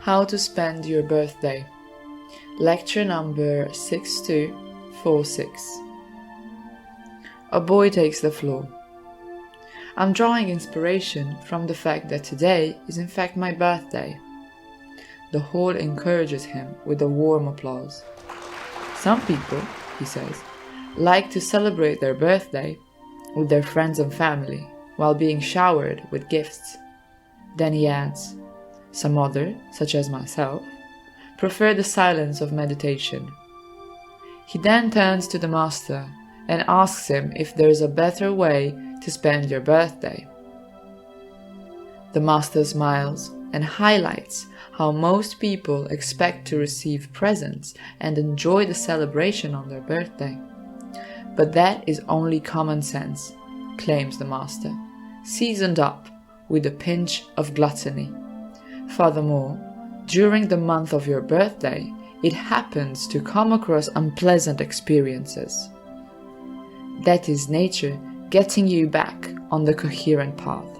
How to Spend Your Birthday. Lecture number 6246. A boy takes the floor. I'm drawing inspiration from the fact that today is in fact my birthday. The hall encourages him with a warm applause. Some people, he says, like to celebrate their birthday with their friends and family while being showered with gifts. Then he adds, some others, such as myself, prefer the silence of meditation. He then turns to the master and asks him if there is a better way to spend your birthday. The master smiles and highlights how most people expect to receive presents and enjoy the celebration on their birthday. But that is only common sense, claims the master, seasoned up with a pinch of gluttony. Furthermore, during the month of your birthday, it happens to come across unpleasant experiences. That is nature getting you back on the coherent path.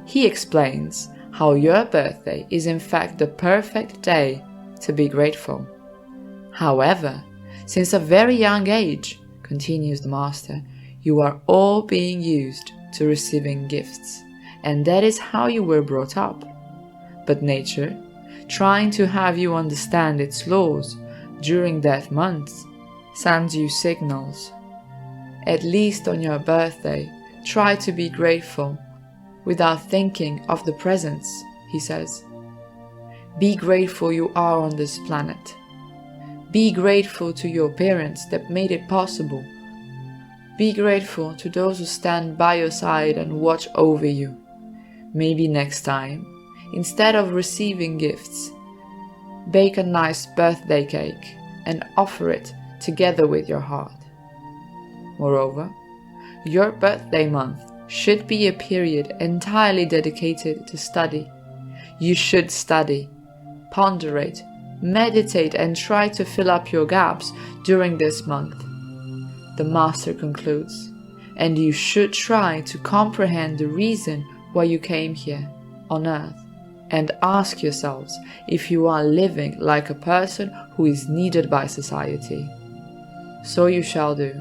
He explains how your birthday is in fact the perfect day to be grateful. However, since a very young age, continues the master, you are all being used to receiving gifts, and that is how you were brought up. But nature, trying to have you understand its laws during that month, sends you signals. At least on your birthday, try to be grateful without thinking of the presents, he says. Be grateful you are on this planet. Be grateful to your parents that made it possible. Be grateful to those who stand by your side and watch over you. Maybe next time, instead of receiving gifts, bake a nice birthday cake and offer it together with your heart. Moreover, your birthday month should be a period entirely dedicated to study. You should study, ponderate, meditate, and try to fill up your gaps during this month. The master concludes, and you should try to comprehend the reason why you came here on earth, and ask yourselves if you are living like a person who is needed by society. So you shall do.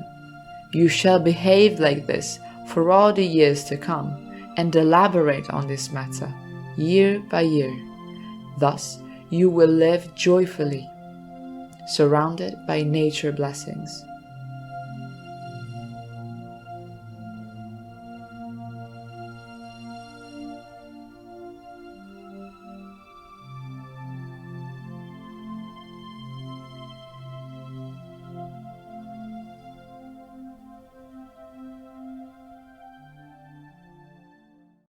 You shall behave like this for all the years to come, and elaborate on this matter year by year. Thus you will live joyfully, surrounded by nature blessings.